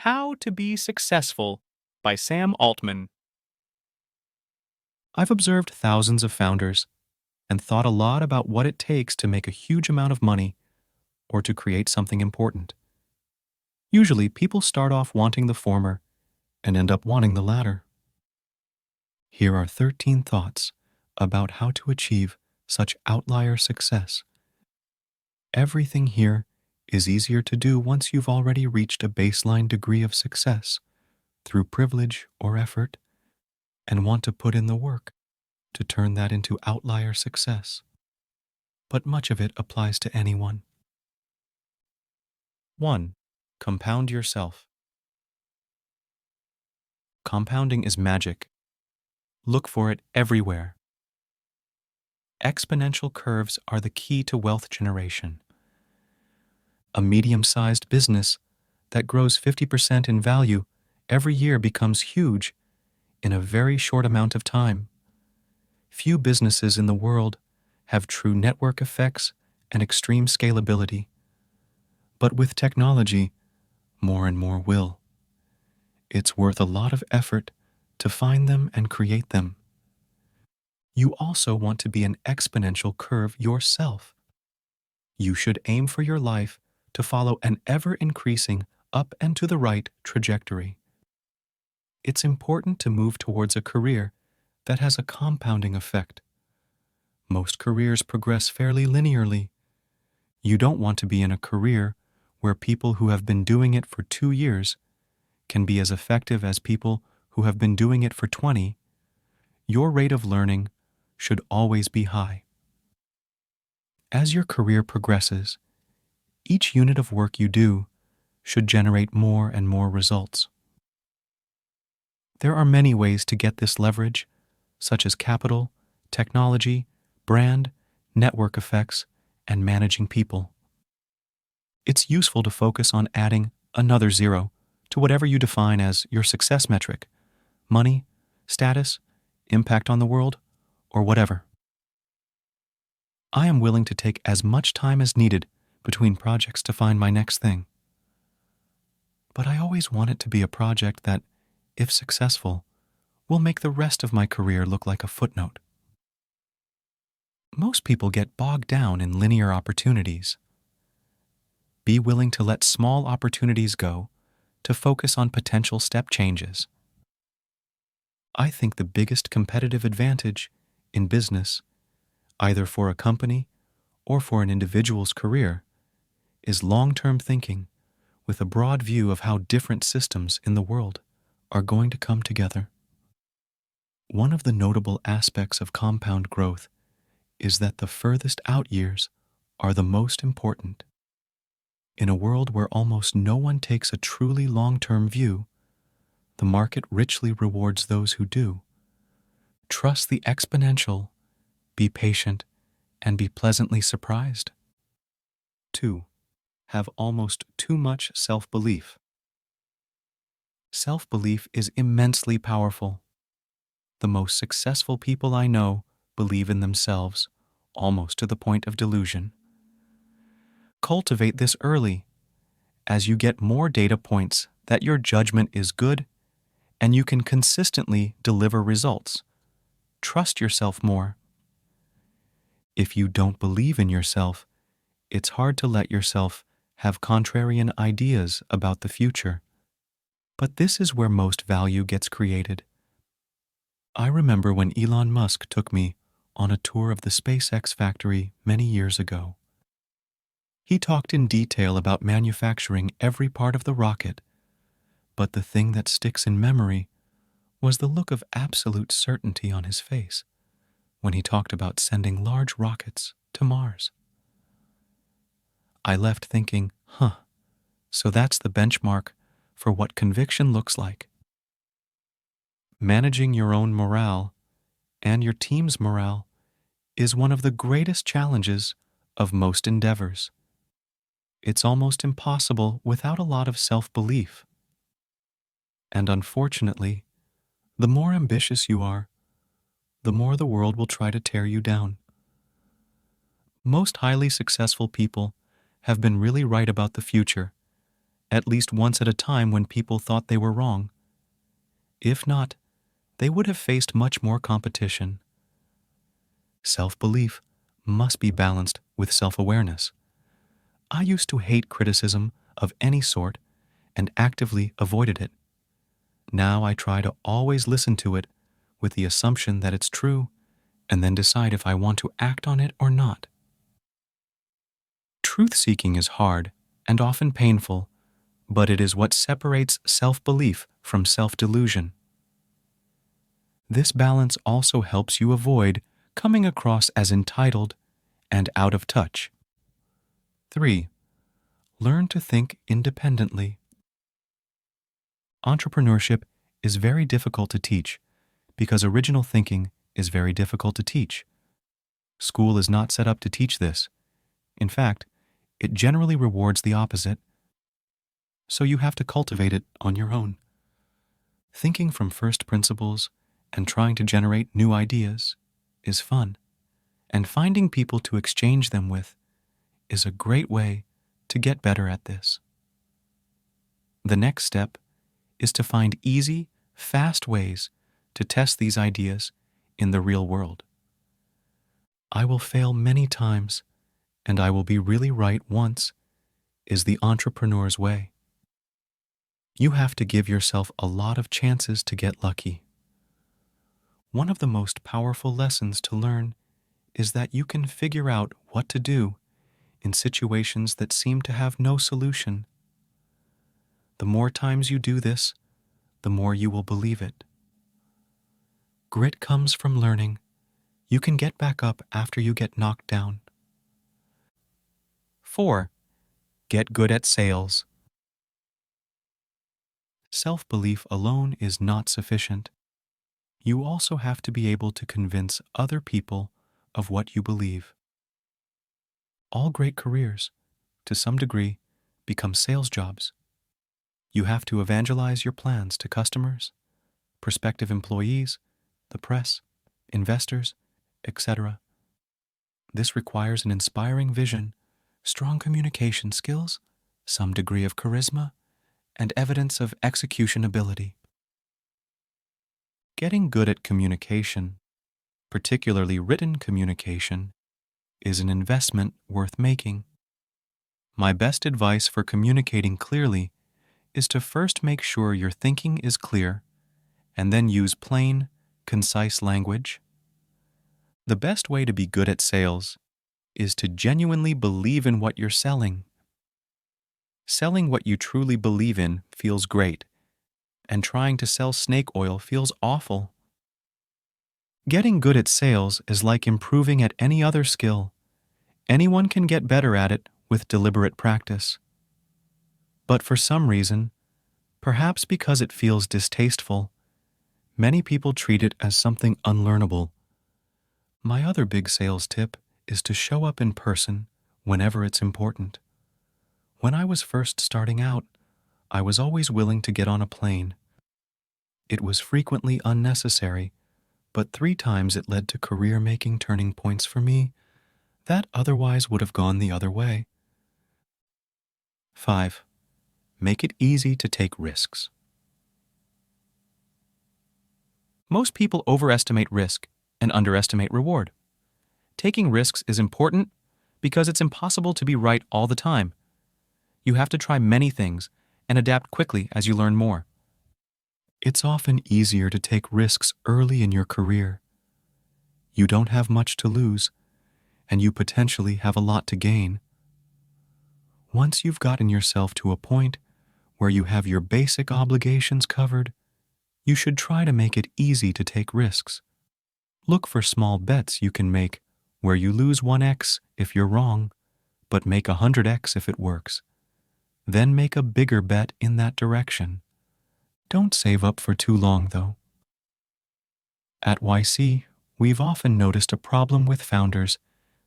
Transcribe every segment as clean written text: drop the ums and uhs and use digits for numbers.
How to Be Successful by Sam Altman. I've observed thousands of founders and thought a lot about what it takes to make a huge amount of money or to create something important. Usually, people start off wanting the former and end up wanting the latter. Here are 13 thoughts about how to achieve such outlier success. Everything here is easier to do once you've already reached a baseline degree of success through privilege or effort and want to put in the work to turn that into outlier success. But much of it applies to anyone. 1. Compound yourself. Compounding is magic. Look for it everywhere. Exponential curves are the key to wealth generation. A medium-sized business that grows 50% in value every year becomes huge in a very short amount of time. Few businesses in the world have true network effects and extreme scalability. But with technology, more and more will. It's worth a lot of effort to find them and create them. You also want to be an exponential curve yourself. You should aim for your life to follow an ever-increasing up and to the right trajectory. It's important to move towards a career that has a compounding effect. Most careers progress fairly linearly. You don't want to be in a career where people who have been doing it for 2 years can be as effective as people who have been doing it for 20. Your rate of learning should always be high. As your career progresses, each unit of work you do should generate more and more results. There are many ways to get this leverage, such as capital, technology, brand, network effects, and managing people. It's useful to focus on adding another zero to whatever you define as your success metric: money, status, impact on the world, or whatever. I am willing to take as much time as needed between projects to find my next thing. But I always want it to be a project that, if successful, will make the rest of my career look like a footnote. Most people get bogged down in linear opportunities. Be willing to let small opportunities go to focus on potential step changes. I think the biggest competitive advantage in business, either for a company or for an individual's career, is long-term thinking with a broad view of how different systems in the world are going to come together. One of the notable aspects of compound growth is that the furthest out years are the most important. In a world where almost no one takes a truly long-term view, the market richly rewards those who do. Trust the exponential, be patient, and be pleasantly surprised. 2. Have almost too much self-belief. Self-belief is immensely powerful. The most successful people I know believe in themselves, almost to the point of delusion. Cultivate this early, as you get more data points that your judgment is good and you can consistently deliver results. Trust yourself more. If you don't believe in yourself, it's hard to let yourself have contrarian ideas about the future. But this is where most value gets created. I remember when Elon Musk took me on a tour of the SpaceX factory many years ago. He talked in detail about manufacturing every part of the rocket, but the thing that sticks in memory was the look of absolute certainty on his face when he talked about sending large rockets to Mars. I left thinking, so that's the benchmark for what conviction looks like. Managing your own morale and your team's morale is one of the greatest challenges of most endeavors. It's almost impossible without a lot of self-belief. And unfortunately, the more ambitious you are, the more the world will try to tear you down. Most highly successful people have been really right about the future at least once at a time when people thought they were wrong. If not, they would have faced much more competition. Self-belief must be balanced with self-awareness. I used to hate criticism of any sort and actively avoided it. Now I try to always listen to it with the assumption that it's true and then decide if I want to act on it or not. Truth-seeking is hard and often painful, but it is what separates self-belief from self-delusion. This balance also helps you avoid coming across as entitled and out of touch. 3. Learn to think independently. Entrepreneurship is very difficult to teach because original thinking is very difficult to teach. School is not set up to teach this. In fact, it generally rewards the opposite, so you have to cultivate it on your own. Thinking from first principles and trying to generate new ideas is fun, and finding people to exchange them with is a great way to get better at this. The next step is to find easy, fast ways to test these ideas in the real world. I will fail many times, and I will be really right once, is the entrepreneur's way. You have to give yourself a lot of chances to get lucky. One of the most powerful lessons to learn is that you can figure out what to do in situations that seem to have no solution. The more times you do this, the more you will believe it. Grit comes from learning. You can get back up after you get knocked down. 4. Get good at sales. Self-belief alone is not sufficient. You also have to be able to convince other people of what you believe. All great careers, to some degree, become sales jobs. You have to evangelize your plans to customers, prospective employees, the press, investors, etc. This requires an inspiring vision, strong communication skills, some degree of charisma, and evidence of execution ability. Getting good at communication, particularly written communication, is an investment worth making. My best advice for communicating clearly is to first make sure your thinking is clear and then use plain, concise language. The best way to be good at sales is to genuinely believe in what you're selling. Selling what you truly believe in feels great, and trying to sell snake oil feels awful. Getting good at sales is like improving at any other skill. Anyone can get better at it with deliberate practice. But for some reason, perhaps because it feels distasteful, many people treat it as something unlearnable. My other big sales tip is to show up in person whenever it's important. When I was first starting out, I was always willing to get on a plane. It was frequently unnecessary, but 3 times it led to career-making turning points for me that otherwise would have gone the other way. 5. Make it easy to take risks. Most people overestimate risk and underestimate reward. Taking risks is important because it's impossible to be right all the time. You have to try many things and adapt quickly as you learn more. It's often easier to take risks early in your career. You don't have much to lose, and you potentially have a lot to gain. Once you've gotten yourself to a point where you have your basic obligations covered, you should try to make it easy to take risks. Look for small bets you can make where you lose 1x if you're wrong, but make 100x if it works. Then make a bigger bet in that direction. Don't save up for too long, though. At YC, we've often noticed a problem with founders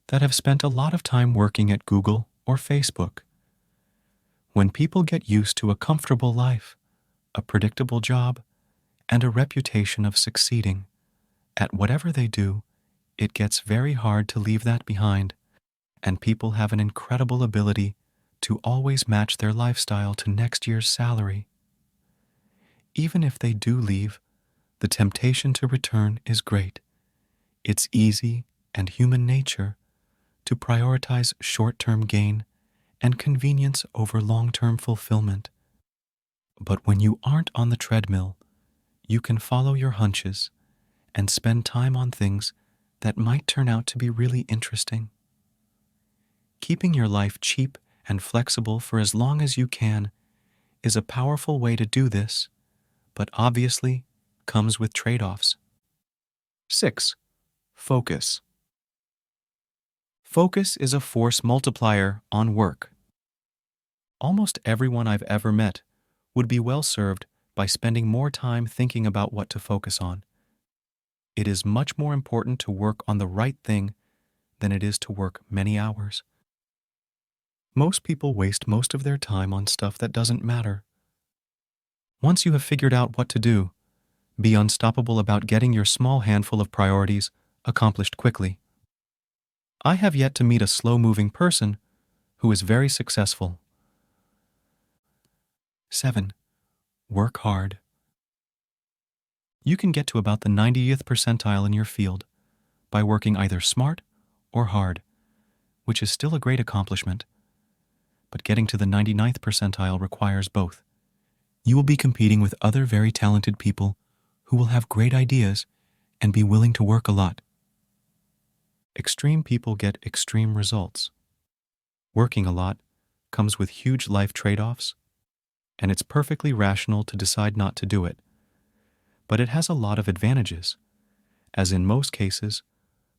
that have spent a lot of time working at Google or Facebook. When people get used to a comfortable life, a predictable job, and a reputation of succeeding at whatever they do, it gets very hard to leave that behind, and people have an incredible ability to always match their lifestyle to next year's salary. Even if they do leave, the temptation to return is great. It's easy and human nature to prioritize short-term gain and convenience over long-term fulfillment. But when you aren't on the treadmill, you can follow your hunches and spend time on things that might turn out to be really interesting. Keeping your life cheap and flexible for as long as you can is a powerful way to do this, but obviously comes with trade-offs. 6. Focus. Focus is a force multiplier on work. Almost everyone I've ever met would be well served by spending more time thinking about what to focus on. It is much more important to work on the right thing than it is to work many hours. Most people waste most of their time on stuff that doesn't matter. Once you have figured out what to do, be unstoppable about getting your small handful of priorities accomplished quickly. I have yet to meet a slow-moving person who is very successful. 7. Work hard. You can get to about the 90th percentile in your field by working either smart or hard, which is still a great accomplishment. But getting to the 99th percentile requires both. You will be competing with other very talented people who will have great ideas and be willing to work a lot. Extreme people get extreme results. Working a lot comes with huge life trade-offs, and it's perfectly rational to decide not to do it. But it has a lot of advantages, as in most cases,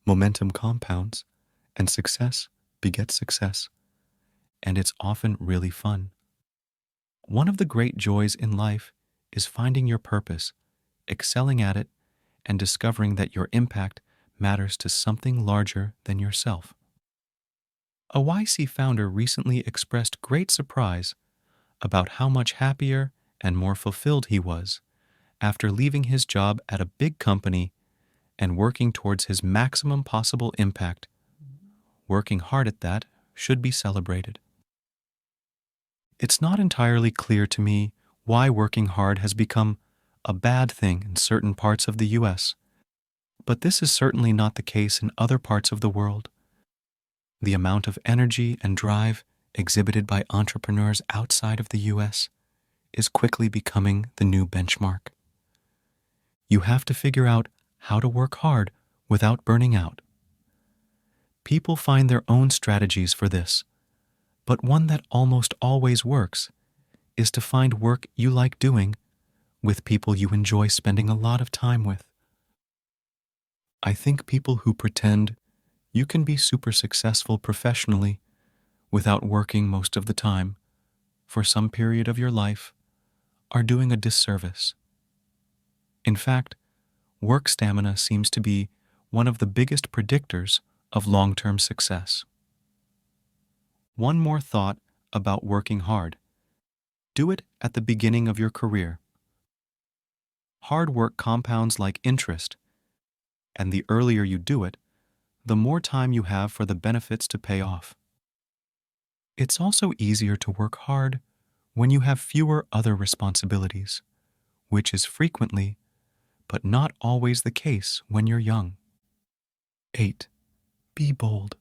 momentum compounds, and success begets success, and it's often really fun. One of the great joys in life is finding your purpose, excelling at it, and discovering that your impact matters to something larger than yourself. A YC founder recently expressed great surprise about how much happier and more fulfilled he was after leaving his job at a big company and working towards his maximum possible impact. Working hard at that should be celebrated. It's not entirely clear to me why working hard has become a bad thing in certain parts of the US, but this is certainly not the case in other parts of the world. The amount of energy and drive exhibited by entrepreneurs outside of the US is quickly becoming the new benchmark. You have to figure out how to work hard without burning out. People find their own strategies for this, but one that almost always works is to find work you like doing with people you enjoy spending a lot of time with. I think people who pretend you can be super successful professionally without working most of the time for some period of your life are doing a disservice. In fact, work stamina seems to be one of the biggest predictors of long-term success. One more thought about working hard. Do it at the beginning of your career. Hard work compounds like interest, and the earlier you do it, the more time you have for the benefits to pay off. It's also easier to work hard when you have fewer other responsibilities, which is frequently, but not always the case when you're young. 8. Be bold.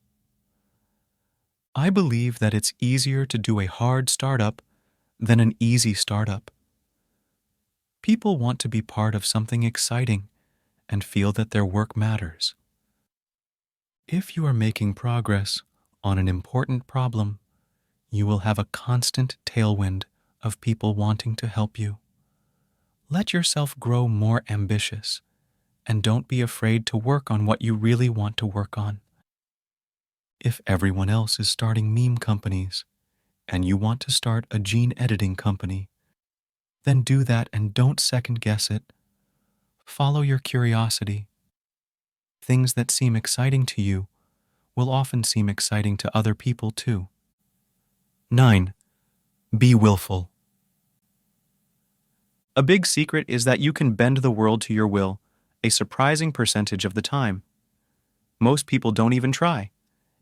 I believe that it's easier to do a hard startup than an easy startup. People want to be part of something exciting and feel that their work matters. If you are making progress on an important problem, you will have a constant tailwind of people wanting to help you. Let yourself grow more ambitious, and don't be afraid to work on what you really want to work on. If everyone else is starting meme companies, and you want to start a gene editing company, then do that and don't second guess it. Follow your curiosity. Things that seem exciting to you will often seem exciting to other people too. 9. Be willful. A big secret is that you can bend the world to your will a surprising percentage of the time. Most people don't even try,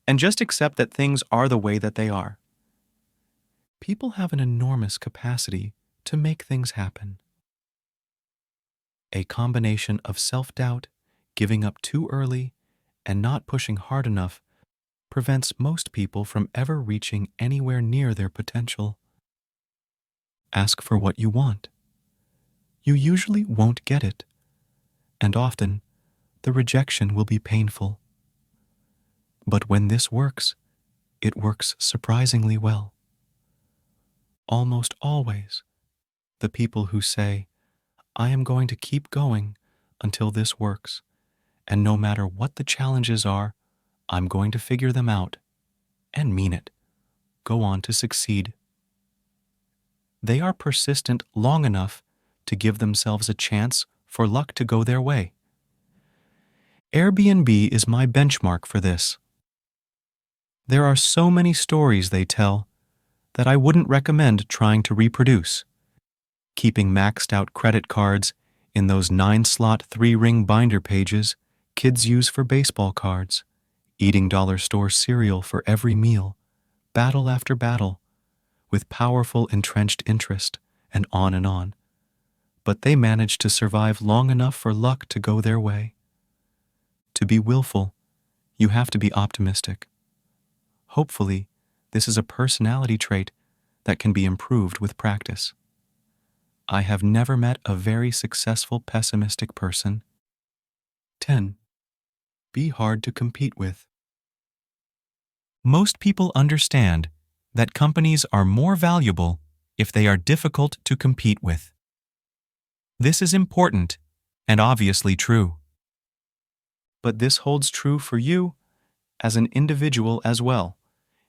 and just accept that things are the way that they are. People have an enormous capacity to make things happen. A combination of self-doubt, giving up too early, and not pushing hard enough prevents most people from ever reaching anywhere near their potential. Ask for what you want. You usually won't get it, and often the rejection will be painful. But when this works, it works surprisingly well. Almost always, the people who say, "I am going to keep going until this works, and no matter what the challenges are, I'm going to figure them out," and mean it, go on to succeed. They are persistent long enough to give themselves a chance for luck to go their way. Airbnb is my benchmark for this. There are so many stories they tell that I wouldn't recommend trying to reproduce. Keeping maxed out credit cards in those 9-slot 3-ring binder pages kids use for baseball cards, eating dollar store cereal for every meal, battle after battle, with powerful entrenched interest, and on and on. But they managed to survive long enough for luck to go their way. To be willful, you have to be optimistic. Hopefully, this is a personality trait that can be improved with practice. I have never met a very successful pessimistic person. 10. Be hard to compete with. Most people understand that companies are more valuable if they are difficult to compete with. This is important and obviously true. But this holds true for you as an individual as well.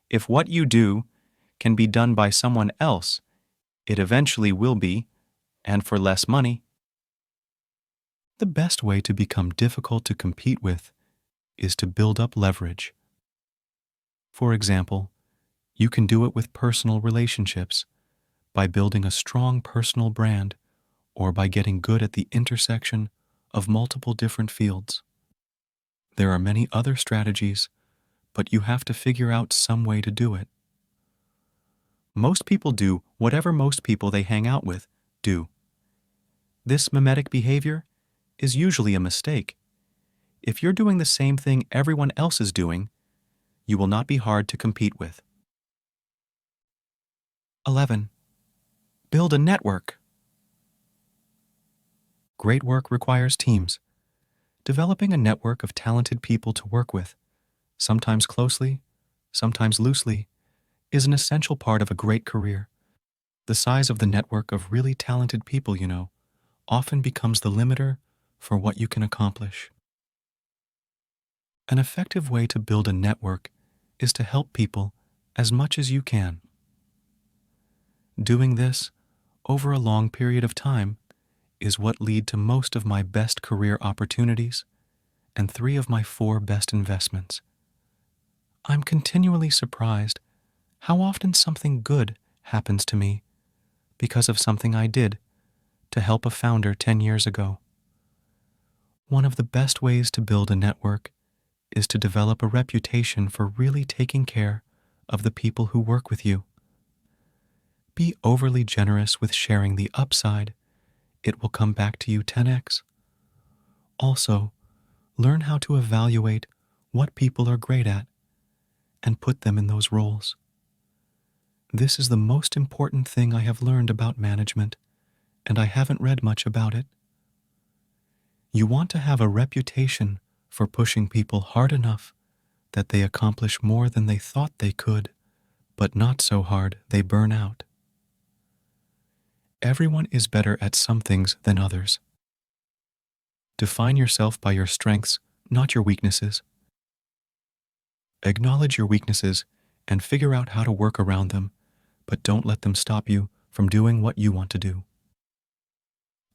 If what you do can be done by someone else, it eventually will be, and for less money. The best way to become difficult to compete with is to build up leverage. For example, you can do it with personal relationships, by building a strong personal brand, or by getting good at the intersection of multiple different fields. There are many other strategies, but you have to figure out some way to do it. Most people do whatever most people they hang out with do. This mimetic behavior is usually a mistake. If you're doing the same thing everyone else is doing, you will not be hard to compete with. 11. Build a network. Great work requires teams. Developing a network of talented people to work with, sometimes closely, sometimes loosely, is an essential part of a great career. The size of the network of really talented people you know often becomes the limiter for what you can accomplish. An effective way to build a network is to help people as much as you can. Doing this over a long period of time is what lead to most of my best career opportunities and 3 of my 4 best investments. I'm continually surprised how often something good happens to me because of something I did to help a founder 10 years ago. One of the best ways to build a network is to develop a reputation for really taking care of the people who work with you. Be overly generous with sharing the upside. It will come back to you 10x. Also, learn how to evaluate what people are great at and put them in those roles. This is the most important thing I have learned about management, and I haven't read much about it. You want to have a reputation for pushing people hard enough that they accomplish more than they thought they could, but not so hard they burn out. Everyone is better at some things than others. Define yourself by your strengths, not your weaknesses. Acknowledge your weaknesses and figure out how to work around them, but don't let them stop you from doing what you want to do.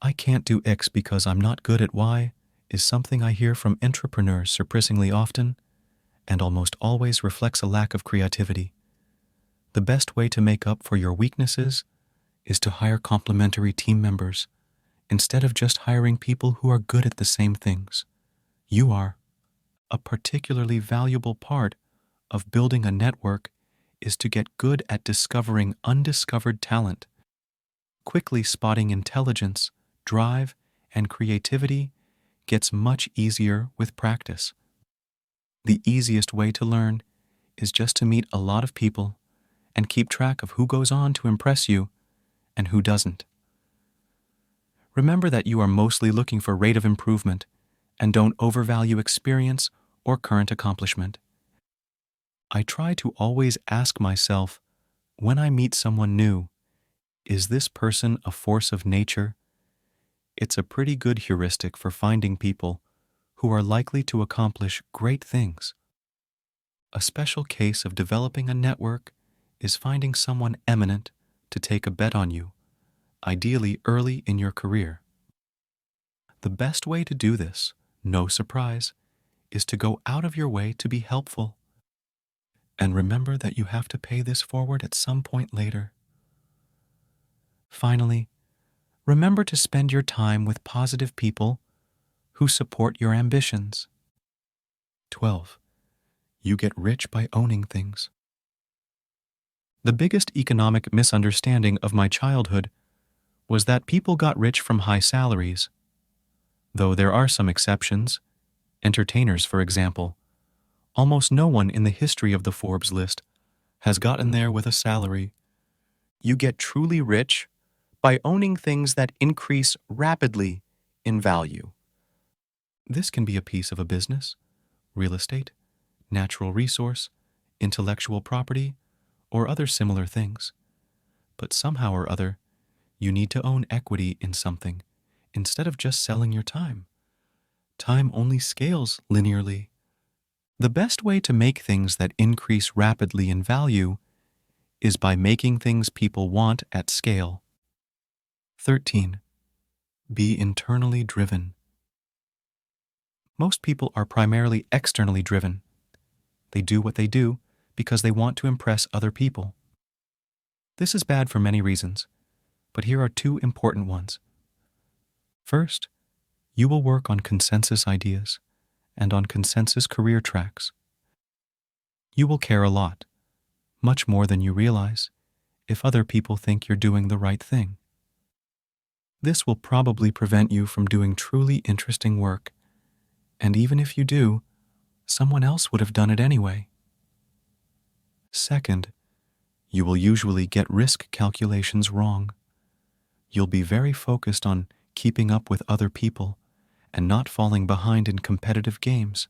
I can't do X because I'm not good at Y is something I hear from entrepreneurs surprisingly often, and almost always reflects a lack of creativity. The best way to make up for your weaknesses is to hire complementary team members instead of just hiring people who are good at the same things. You are. A particularly valuable part of building a network is to get good at discovering undiscovered talent. Quickly spotting intelligence, drive, and creativity gets much easier with practice. The easiest way to learn is just to meet a lot of people and keep track of who goes on to impress you and who doesn't. Remember that you are mostly looking for rate of improvement and don't overvalue experience or current accomplishment. I try to always ask myself, when I meet someone new, is this person a force of nature? It's a pretty good heuristic for finding people who are likely to accomplish great things. A special case of developing a network is finding someone eminent to take a bet on you, ideally early in your career. The best way to do this, no surprise, is to go out of your way to be helpful. And remember that you have to pay this forward at some point later. Finally, remember to spend your time with positive people who support your ambitions. 12. You get rich by owning things. The biggest economic misunderstanding of my childhood was that people got rich from high salaries. Though there are some exceptions, entertainers, for example, almost no one in the history of the Forbes list has gotten there with a salary. You get truly rich by owning things that increase rapidly in value. This can be a piece of a business, real estate, natural resource, intellectual property, or other similar things. But somehow or other, you need to own equity in something instead of just selling your time. Time only scales linearly. The best way to make things that increase rapidly in value is by making things people want at scale. 13. Be internally driven. Most people are primarily externally driven. They do what they do because they want to impress other people. This is bad for many reasons, but here are two important ones. First, you will work on consensus ideas and on consensus career tracks. You will care a lot, much more than you realize, if other people think you're doing the right thing. This will probably prevent you from doing truly interesting work, and even if you do, someone else would have done it anyway. Second, you will usually get risk calculations wrong. You'll be very focused on keeping up with other people and not falling behind in competitive games,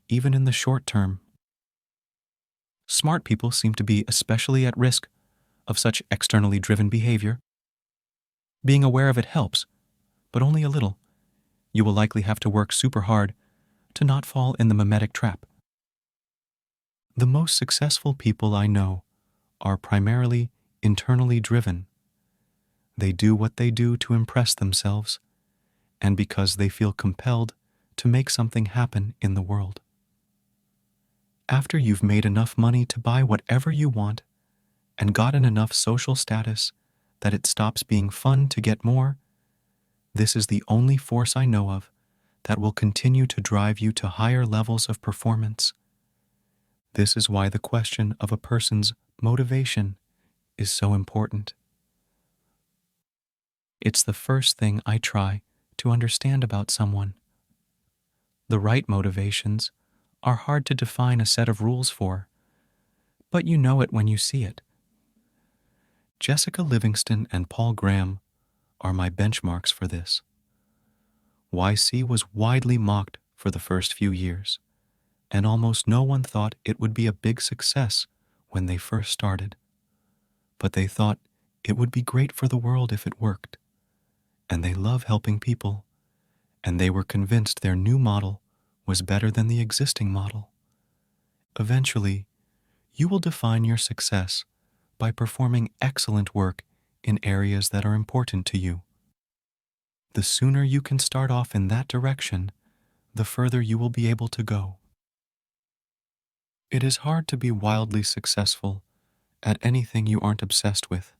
even in the short term. Smart people seem to be especially at risk of such externally driven behavior. Being aware of it helps, but only a little. You will likely have to work super hard to not fall in the mimetic trap. The most successful people I know are primarily internally driven. They do what they do to impress themselves, and because they feel compelled to make something happen in the world. After you've made enough money to buy whatever you want and gotten enough social status that it stops being fun to get more, this is the only force I know of that will continue to drive you to higher levels of performance. This is why the question of a person's motivation is so important. It's the first thing I try to understand about someone. The right motivations are hard to define a set of rules for, but you know it when you see it. Jessica Livingston and Paul Graham are my benchmarks for this. YC was widely mocked for the first few years, and almost no one thought it would be a big success when they first started. But they thought it would be great for the world if it worked, and they love helping people, and they were convinced their new model was better than the existing model. Eventually, you will define your success by performing excellent work in areas that are important to you. The sooner you can start off in that direction, the further you will be able to go. It is hard to be wildly successful at anything you aren't obsessed with.